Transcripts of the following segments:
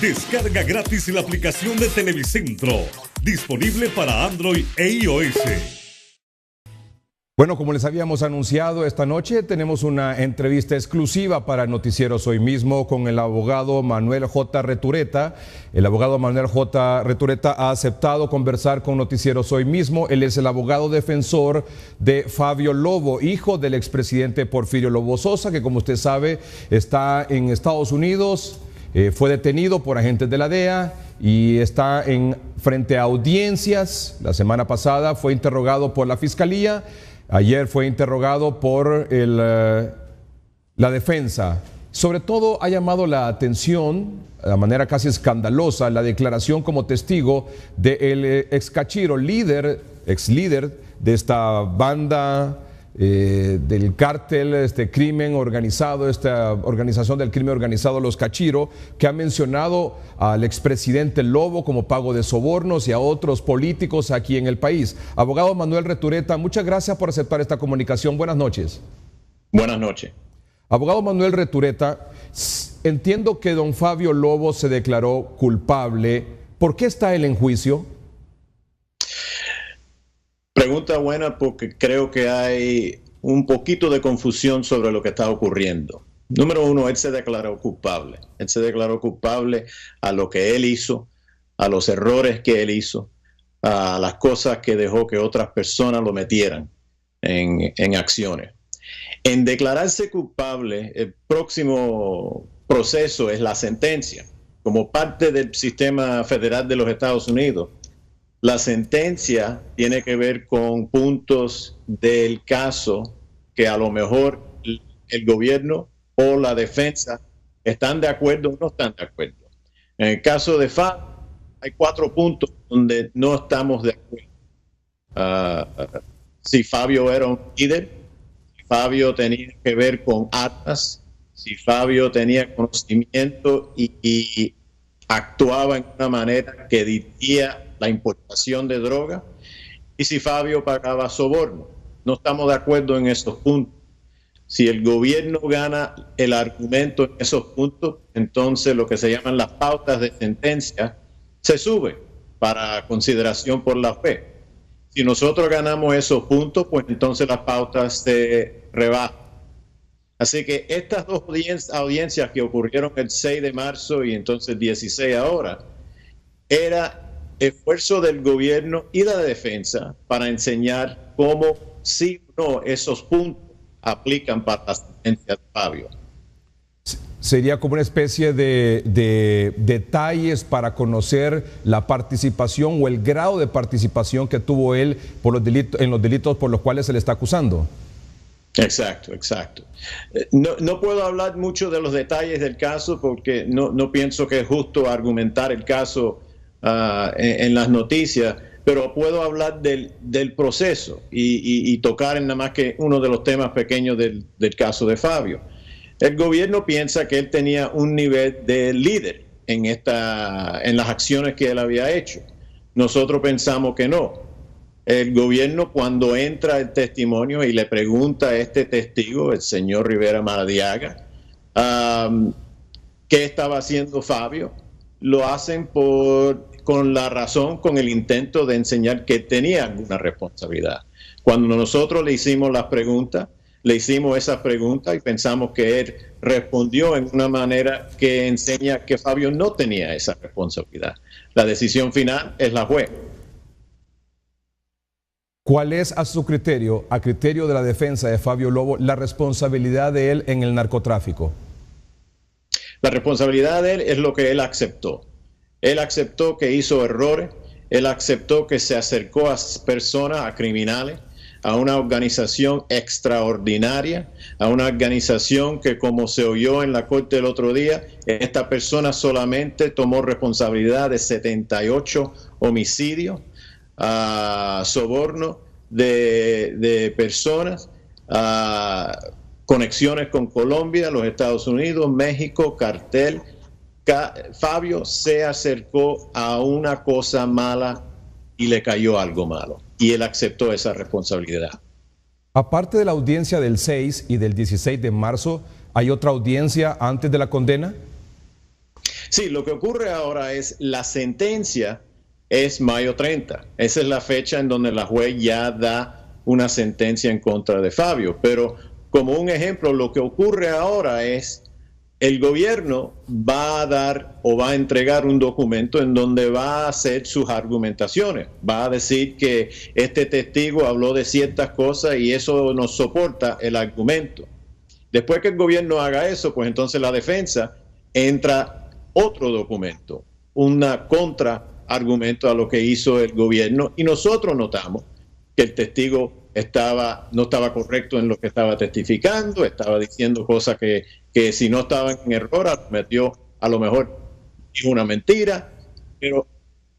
Descarga gratis la aplicación de Televicentro, disponible para Android e iOS. Bueno, como les habíamos anunciado, esta noche tenemos una entrevista exclusiva para Noticieros Hoy Mismo con el abogado Manuel J. Retureta. El abogado Manuel J. Retureta ha aceptado conversar con Noticieros Hoy Mismo. Él es el abogado defensor de Fabio Lobo, hijo del expresidente Porfirio Lobo Sosa, que como usted sabe está en Estados Unidos. Fue detenido por agentes de la DEA y está frente a audiencias. La semana pasada fue interrogado por la Fiscalía. Ayer fue interrogado por la defensa. Sobre todo ha llamado la atención, de manera casi escandalosa, la declaración como testigo del ex Cachiro, ex líder de esta banda del cártel, crimen organizado, esta organización del crimen organizado, los Cachiro, que ha mencionado al expresidente Lobo como pago de sobornos y a otros políticos aquí en el país. Abogado Manuel Retureta, muchas gracias por aceptar esta comunicación. Buenas noches. Buenas noches. Abogado Manuel Retureta, entiendo que don Fabio Lobo se declaró culpable. ¿Por qué está él en juicio? Pregunta buena, porque creo que hay un poquito de confusión sobre lo que está ocurriendo. Número uno, él se declaró culpable. Él se declaró culpable a lo que él hizo, a los errores que él hizo, a las cosas que dejó que otras personas lo metieran en acciones. En declararse culpable, el próximo proceso es la sentencia. Como parte del sistema federal de los Estados Unidos, la sentencia tiene que ver con puntos del caso que a lo mejor el gobierno o la defensa están de acuerdo o no están de acuerdo. En el caso de Fabio, hay 4 puntos donde no estamos de acuerdo. Si Fabio era un líder, si Fabio tenía que ver con armas, si Fabio tenía conocimiento y actuaba en una manera que dirigía la importación de droga, y si Fabio pagaba soborno. No estamos de acuerdo en esos puntos. Si el gobierno gana el argumento en esos puntos, entonces lo que se llaman las pautas de sentencia se sube para consideración por la fe. Si nosotros ganamos esos puntos, pues entonces las pautas se rebajan. Así que estas dos audiencias que ocurrieron el 6 de marzo y entonces el 16 ahora, era esfuerzo del gobierno y de la defensa para enseñar cómo sí o no esos puntos aplican para la sentencia de Fabio. Sería como una especie de detalles para conocer la participación o el grado de participación que tuvo él en los delitos por los cuales se le está acusando. Exacto, exacto. No puedo hablar mucho de los detalles del caso porque no pienso que es justo argumentar el caso en las noticias, pero puedo hablar del proceso y tocar en nada más que uno de los temas pequeños del caso de Fabio. El gobierno piensa que él tenía un nivel de líder en las acciones que él había hecho. Nosotros pensamos que no. El gobierno, cuando entra el testimonio y le pregunta a este testigo, el señor Rivera Maradiaga, qué estaba haciendo Fabio, lo hacen con la razón, con el intento de enseñar que tenía alguna responsabilidad. Cuando nosotros le hicimos las preguntas, le hicimos esas preguntas y pensamos que él respondió en una manera que enseña que Fabio no tenía esa responsabilidad. La decisión final es la juez. ¿Cuál es, a su criterio, a criterio de la defensa de Fabio Lobo, la responsabilidad de él en el narcotráfico? La responsabilidad de él es lo que él aceptó. Él aceptó que hizo errores, él aceptó que se acercó a personas, a criminales, a una organización extraordinaria, a una organización que, como se oyó en la corte el otro día, esta persona solamente tomó responsabilidad de 78 homicidios, soborno de personas, conexiones con Colombia, los Estados Unidos, México, cartel. Fabio se acercó a una cosa mala y le cayó algo malo, y él aceptó esa responsabilidad. Aparte de la audiencia del 6 y del 16 de marzo, ¿hay otra audiencia antes de la condena? Sí, lo que ocurre ahora es la sentencia es mayo 30. Esa es la fecha en donde la juez ya da una sentencia en contra de Fabio. Pero como un ejemplo, lo que ocurre ahora es el gobierno va a dar o va a entregar un documento en donde va a hacer sus argumentaciones. Va a decir que este testigo habló de ciertas cosas y eso no soporta el argumento. Después que el gobierno haga eso, pues entonces la defensa entra otro documento, una contraargumento a lo que hizo el gobierno, y nosotros notamos que el testigo no estaba correcto en lo que estaba testificando, estaba diciendo cosas que si no estaban en error, a lo mejor dijo una mentira, pero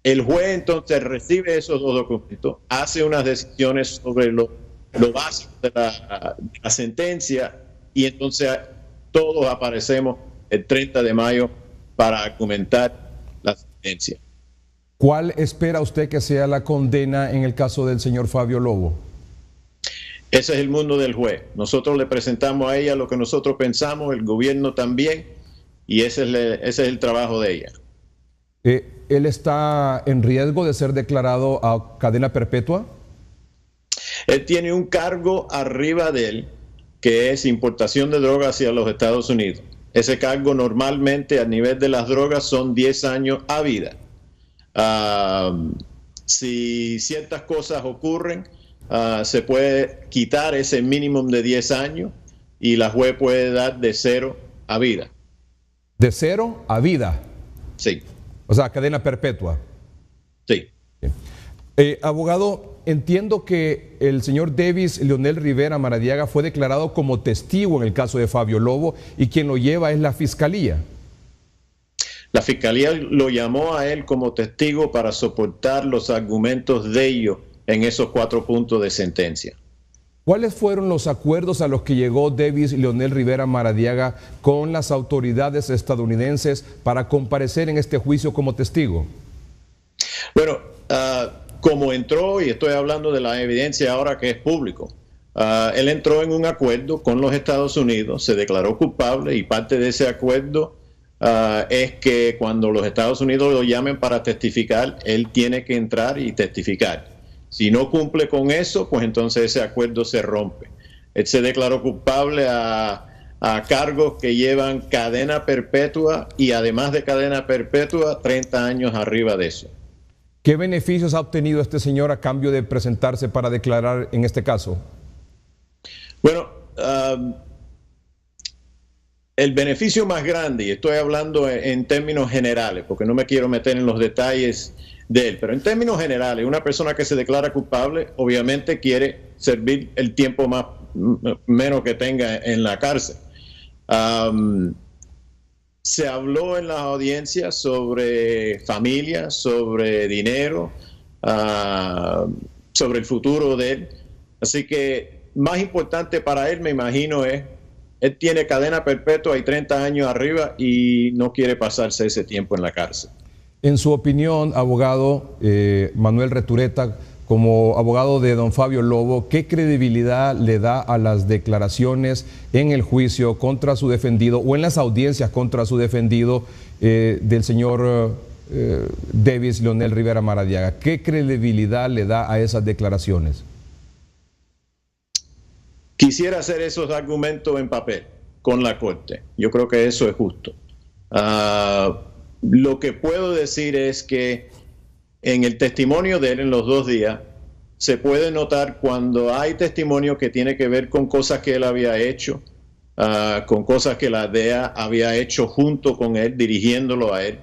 el juez entonces recibe esos dos documentos, hace unas decisiones sobre lo básico de la sentencia, y entonces todos aparecemos el 30 de mayo para argumentar la sentencia. ¿Cuál espera usted que sea la condena en el caso del señor Fabio Lobo? Ese es el mundo del juez. Nosotros le presentamos a ella lo que nosotros pensamos, el gobierno también, y ese es el trabajo de ella. ¿Él está en riesgo de ser declarado a cadena perpetua? Él tiene un cargo arriba de él, que es importación de drogas hacia los Estados Unidos. Ese cargo normalmente a nivel de las drogas son 10 años a vida. Si ciertas cosas ocurren, se puede quitar ese mínimo de 10 años y la juez puede dar de 0 a vida. ¿De 0 a vida? Sí. O sea, cadena perpetua. Sí. Abogado, entiendo que el señor Davis Leonel Rivera Maradiaga fue declarado como testigo en el caso de Fabio Lobo y quien lo lleva es la Fiscalía. La Fiscalía lo llamó a él como testigo para soportar los argumentos de ellos en esos 4 puntos de sentencia. ¿Cuáles fueron los acuerdos a los que llegó Davis Leonel Rivera Maradiaga con las autoridades estadounidenses para comparecer en este juicio como testigo? Bueno, como entró, y estoy hablando de la evidencia ahora que es público, él entró en un acuerdo con los Estados Unidos, se declaró culpable, y parte de ese acuerdo es que cuando los Estados Unidos lo llamen para testificar, él tiene que entrar y testificar. Si no cumple con eso, pues entonces ese acuerdo se rompe. Él se declaró culpable a cargos que llevan cadena perpetua y además de cadena perpetua, 30 años arriba de eso. ¿Qué beneficios ha obtenido este señor a cambio de presentarse para declarar en este caso? Bueno, el beneficio más grande, y estoy hablando en términos generales, porque no me quiero meter en los detalles de él, pero en términos generales, una persona que se declara culpable obviamente quiere servir el tiempo menos que tenga en la cárcel. Se habló en las audiencias sobre familia, sobre dinero, sobre el futuro de él. Así que más importante para él, me imagino, es él tiene cadena perpetua y 30 años arriba y no quiere pasarse ese tiempo en la cárcel. En su opinión, abogado Manuel Retureta, como abogado de don Fabio Lobo, ¿qué credibilidad le da a las declaraciones en el juicio contra su defendido o en las audiencias contra su defendido del señor Davis Leonel Rivera Maradiaga? ¿Qué credibilidad le da a esas declaraciones? Quisiera hacer esos argumentos en papel con la Corte. Yo creo que eso es justo. Lo que puedo decir es que en el testimonio de él en los 2 días se puede notar cuando hay testimonio que tiene que ver con cosas que él había hecho, con cosas que la DEA había hecho junto con él, dirigiéndolo a él,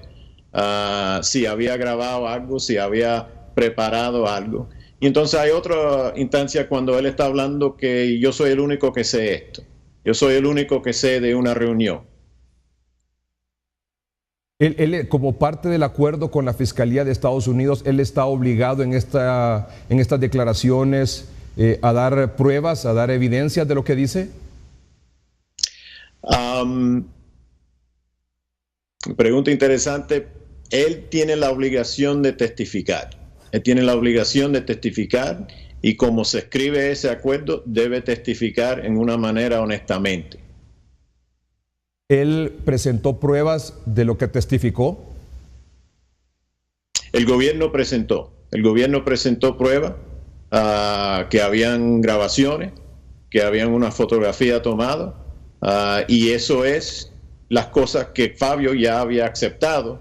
si había grabado algo, si había preparado algo. Y entonces hay otra instancia cuando él está hablando que yo soy el único que sé esto, yo soy el único que sé de una reunión. Él, como parte del acuerdo con la Fiscalía de Estados Unidos, él está obligado en estas declaraciones a dar pruebas, a dar evidencias de lo que dice. Pregunta interesante. Él tiene la obligación de testificar. Él tiene la obligación de testificar y como se escribe ese acuerdo, debe testificar en una manera honestamente. ¿Él presentó pruebas de lo que testificó? El gobierno presentó pruebas, que habían grabaciones, que habían una fotografía tomada, y eso es las cosas que Fabio ya había aceptado,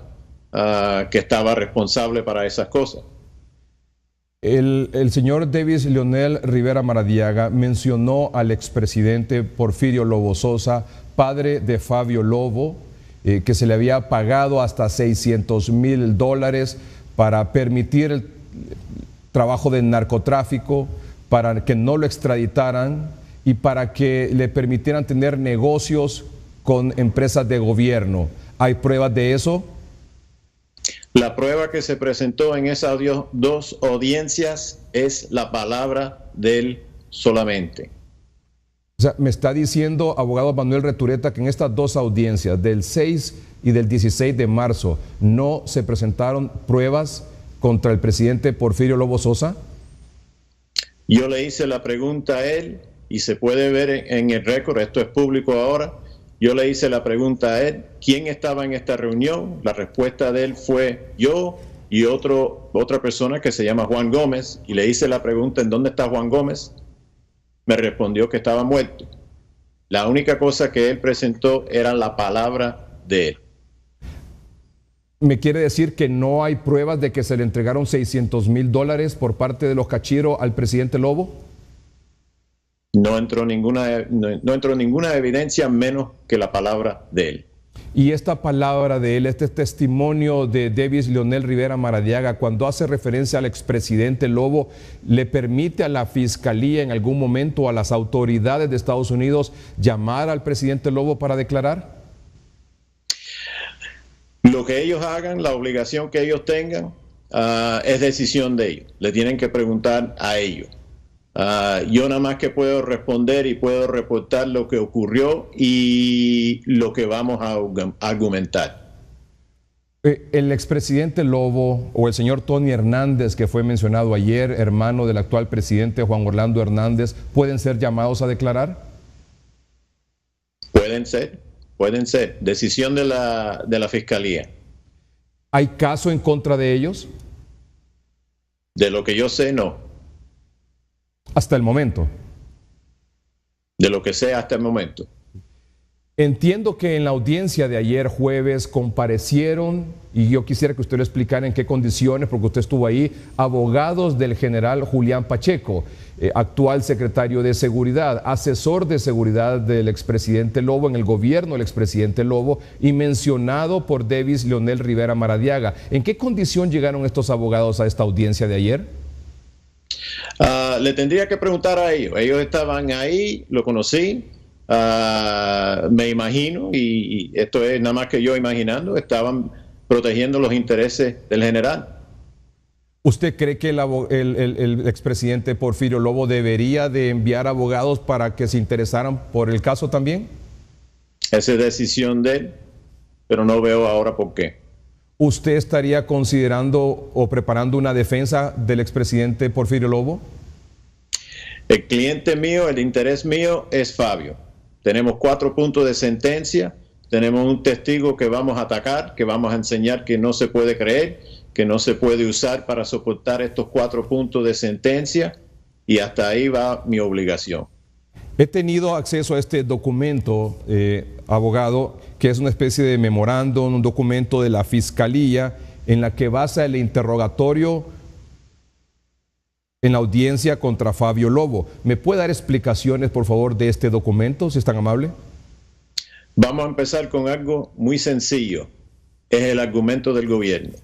que estaba responsable para esas cosas. El señor Davis Leonel Rivera Maradiaga mencionó al expresidente Porfirio Lobo Sosa, padre de Fabio Lobo, que se le había pagado hasta $600,000 para permitir el trabajo de narcotráfico, para que no lo extraditaran y para que le permitieran tener negocios con empresas de gobierno. ¿Hay pruebas de eso? La prueba que se presentó en esas dos audiencias es la palabra de él solamente. O sea, me está diciendo, abogado Manuel Retureta, que en estas dos audiencias, del 6 y del 16 de marzo, ¿no se presentaron pruebas contra el presidente Porfirio Lobo Sosa? Yo le hice la pregunta a él y se puede ver en el récord, esto es público ahora. Yo le hice la pregunta a él, ¿quién estaba en esta reunión? La respuesta de él fue yo y otra persona que se llama Juan Gómez. Y le hice la pregunta, ¿en dónde está Juan Gómez? Me respondió que estaba muerto. La única cosa que él presentó era la palabra de él. ¿Me quiere decir que no hay pruebas de que se le entregaron $600,000 por parte de los Cachiros al presidente Lobo? No entró ninguna evidencia menos que la palabra de él. Y esta palabra de él, este testimonio de Davis Leonel Rivera Maradiaga, cuando hace referencia al expresidente Lobo, ¿le permite a la fiscalía en algún momento, a las autoridades de Estados Unidos, llamar al presidente Lobo para declarar? Lo que ellos hagan, la obligación que ellos tengan, es decisión de ellos. Le tienen que preguntar a ellos. Yo nada más que puedo responder y puedo reportar lo que ocurrió y lo que vamos a argumentar. El expresidente Lobo o el señor Tony Hernández, que fue mencionado ayer, hermano del actual presidente Juan Orlando Hernández, ¿pueden ser llamados a declarar? Pueden ser. Decisión de la fiscalía. ¿Hay caso en contra de ellos? De lo que yo sé, no. Hasta el momento. De lo que sé hasta el momento. Entiendo que en la audiencia de ayer jueves comparecieron, y yo quisiera que usted lo explicara en qué condiciones, porque usted estuvo ahí, abogados del general Julián Pacheco, actual secretario de Seguridad, asesor de seguridad del expresidente Lobo en el gobierno del expresidente Lobo y mencionado por Davis Leonel Rivera Maradiaga. ¿En qué condición llegaron estos abogados a esta audiencia de ayer? Le tendría que preguntar a ellos. Ellos estaban ahí, lo conocí, me imagino, y esto es nada más que yo imaginando, estaban protegiendo los intereses del general. ¿Usted cree que el expresidente Porfirio Lobo debería de enviar abogados para que se interesaran por el caso también? Esa es decisión de él, pero no veo ahora por qué. ¿Usted estaría considerando o preparando una defensa del expresidente Porfirio Lobo? El cliente mío, el interés mío es Fabio. Tenemos 4 puntos de sentencia, tenemos un testigo que vamos a atacar, que vamos a enseñar que no se puede creer, que no se puede usar para soportar estos 4 puntos de sentencia, y hasta ahí va mi obligación. He tenido acceso a este documento, abogado, que es una especie de memorándum, un documento de la Fiscalía en la que basa el interrogatorio en la audiencia contra Fabio Lobo. ¿Me puede dar explicaciones, por favor, de este documento, si es tan amable? Vamos a empezar con algo muy sencillo. Es el argumento del gobierno.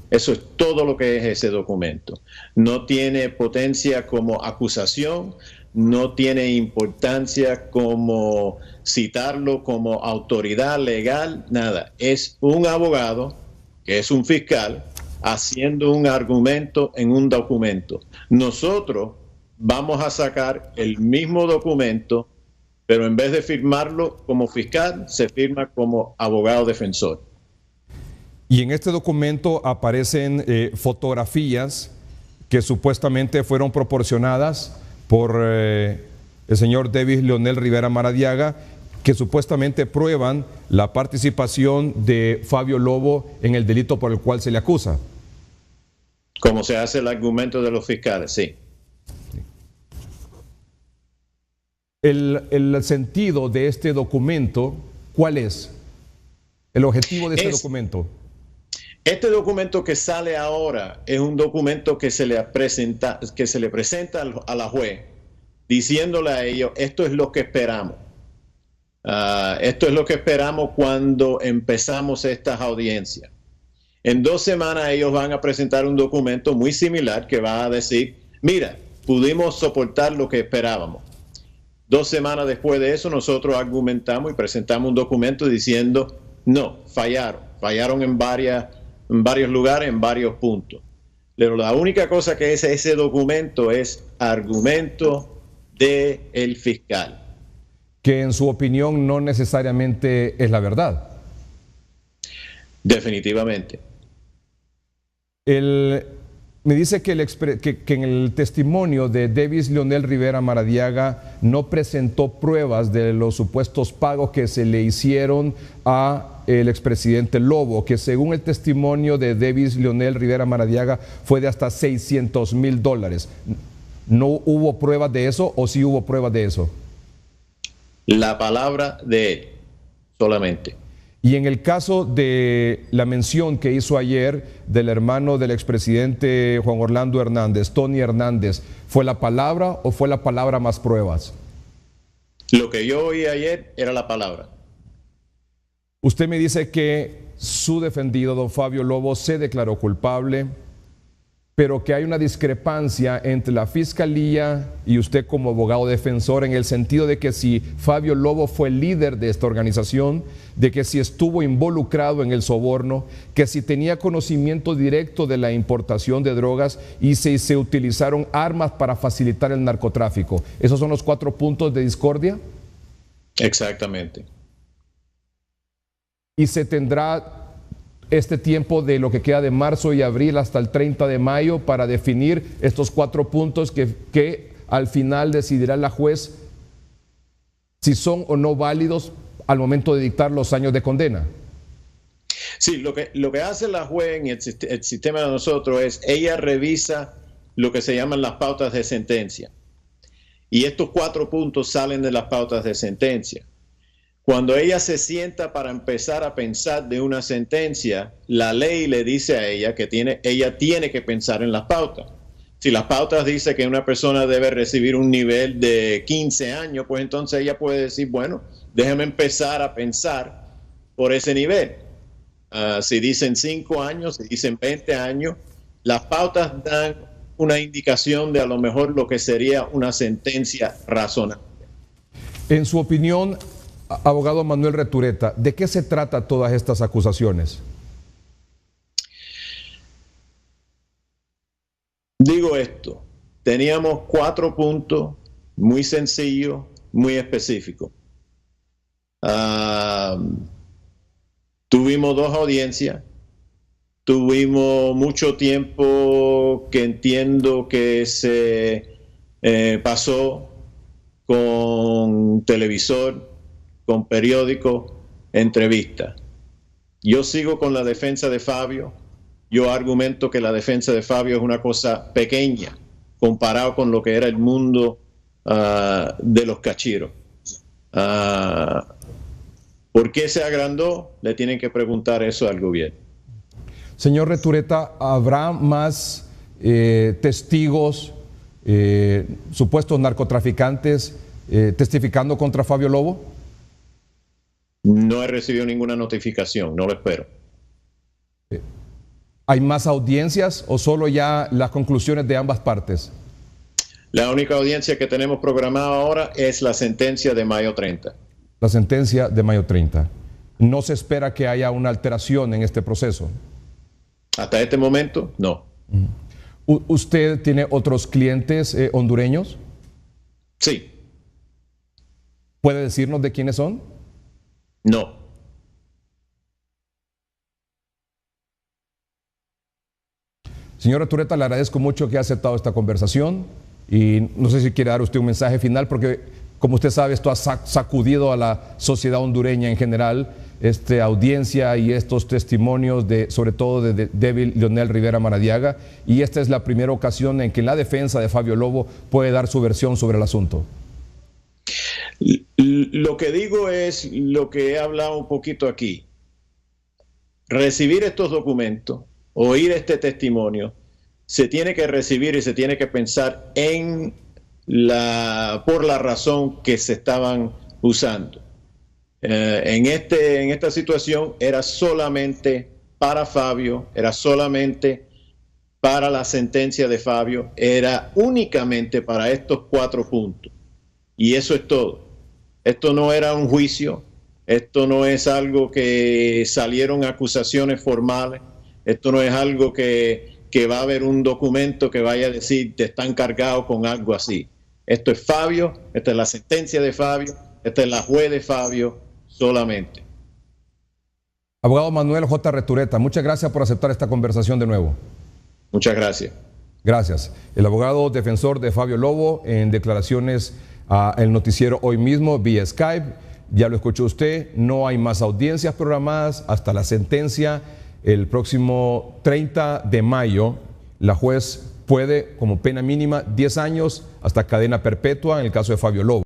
Eso es todo lo que es ese documento. No tiene potencia como acusación, no tiene importancia como citarlo como autoridad legal, nada. Es un abogado, que es un fiscal, haciendo un argumento en un documento. Nosotros vamos a sacar el mismo documento, pero en vez de firmarlo como fiscal, se firma como abogado defensor. Y en este documento aparecen fotografías que supuestamente fueron proporcionadas por el señor Davis Leonel Rivera Maradiaga, que supuestamente prueban la participación de Fabio Lobo en el delito por el cual se le acusa. Como se hace el argumento de los fiscales, sí. El sentido de este documento, ¿cuál es? El objetivo de este documento. Este documento que sale ahora es un documento que se le presenta a la juez, diciéndole a ellos, esto es lo que esperamos. Esto es lo que esperamos cuando empezamos estas audiencias. En 2 semanas ellos van a presentar un documento muy similar que va a decir, mira, pudimos soportar lo que esperábamos. 2 semanas después de eso nosotros argumentamos y presentamos un documento diciendo, no, fallaron en varios lugares, en varios puntos. Pero la única cosa que es ese documento es argumento del fiscal. Que en su opinión no necesariamente es la verdad. Definitivamente. Me dice que en el testimonio de Davis Leonel Rivera Maradiaga no presentó pruebas de los supuestos pagos que se le hicieron a el expresidente Lobo, que según el testimonio de Davis Leonel Rivera Maradiaga fue de hasta $600,000. ¿No hubo pruebas de eso o sí hubo pruebas de eso? La palabra de él solamente. Y en el caso de la mención que hizo ayer del hermano del expresidente Juan Orlando Hernández, Tony Hernández, ¿fue la palabra o fue la palabra más pruebas? Lo que yo oí ayer era la palabra. Usted me dice que su defendido, don Fabio Lobo, se declaró culpable, pero que hay una discrepancia entre la fiscalía y usted como abogado defensor en el sentido de que si Fabio Lobo fue líder de esta organización, de que si estuvo involucrado en el soborno, que si tenía conocimiento directo de la importación de drogas y si se utilizaron armas para facilitar el narcotráfico. ¿Esos son los 4 puntos de discordia? Exactamente. Y se tendrá este tiempo de lo que queda de marzo y abril hasta el 30 de mayo para definir estos 4 puntos que al final decidirá la juez si son o no válidos al momento de dictar los años de condena. Sí, lo que hace la juez en el sistema de nosotros es, ella revisa lo que se llaman las pautas de sentencia. Y estos 4 puntos salen de las pautas de sentencia. Cuando ella se sienta para empezar a pensar de una sentencia, la ley le dice a ella que ella tiene que pensar en las pautas. Si las pautas dicen que una persona debe recibir un nivel de 15 años, pues entonces ella puede decir, bueno, déjame empezar a pensar por ese nivel. Si dicen 5 años, si dicen 20 años, las pautas dan una indicación de a lo mejor lo que sería una sentencia razonable. En su opinión, abogado Manuel Retureta, ¿de qué se trata todas estas acusaciones? Digo esto, teníamos 4 puntos muy sencillos, muy específicos. Tuvimos 2 audiencias, tuvimos mucho tiempo que entiendo que se pasó con televisor, con periódico, entrevistas. Yo sigo con la defensa de Fabio. Yo argumento que la defensa de Fabio es una cosa pequeña comparado con lo que era el mundo de los cachiros. ¿Por qué se agrandó? Le tienen que preguntar eso al gobierno. Señor Retureta, ¿habrá más testigos, supuestos narcotraficantes, testificando contra Fabio Lobo? No he recibido ninguna notificación, no lo espero. ¿Hay más audiencias o solo ya las conclusiones de ambas partes? La única audiencia que tenemos programada ahora es la sentencia de mayo 30. La sentencia de mayo 30. ¿No se espera que haya una alteración en este proceso? Hasta este momento, no. ¿Usted tiene otros clientes hondureños? Sí. ¿Puede decirnos de quiénes son? No. Señora Retureta, le agradezco mucho que haya aceptado esta conversación y no sé si quiere dar usted un mensaje final porque Como usted sabe, esto ha sacudido a la sociedad hondureña en general, esta audiencia y estos testimonios, sobre todo de Débil Leonel Rivera Maradiaga, y esta es la primera ocasión en que la defensa de Fabio Lobo puede dar su versión sobre el asunto. Lo que digo es lo que he hablado un poquito aquí. Recibir estos documentos, oír este testimonio, se tiene que recibir y se tiene que pensar por la razón que se estaban usando. En esta situación era solamente para Fabio, era solamente para la sentencia de Fabio, era únicamente para estos 4 puntos. Y eso es todo. Esto no era un juicio, esto no es algo que salieron acusaciones formales, esto no es algo que va a haber un documento que vaya a decir te están cargados con algo así. Esto es Fabio, esta es la sentencia de Fabio, esta es la juez de Fabio solamente. Abogado Manuel J. Retureta, muchas gracias por aceptar esta conversación de nuevo. Muchas gracias. Gracias. El abogado defensor de Fabio Lobo en declaraciones al noticiero Hoy Mismo vía Skype. Ya lo escuchó usted, no hay más audiencias programadas hasta la sentencia el próximo 30 de mayo. La juez puede, como pena mínima, 10 años hasta cadena perpetua en el caso de Fabio Lobo.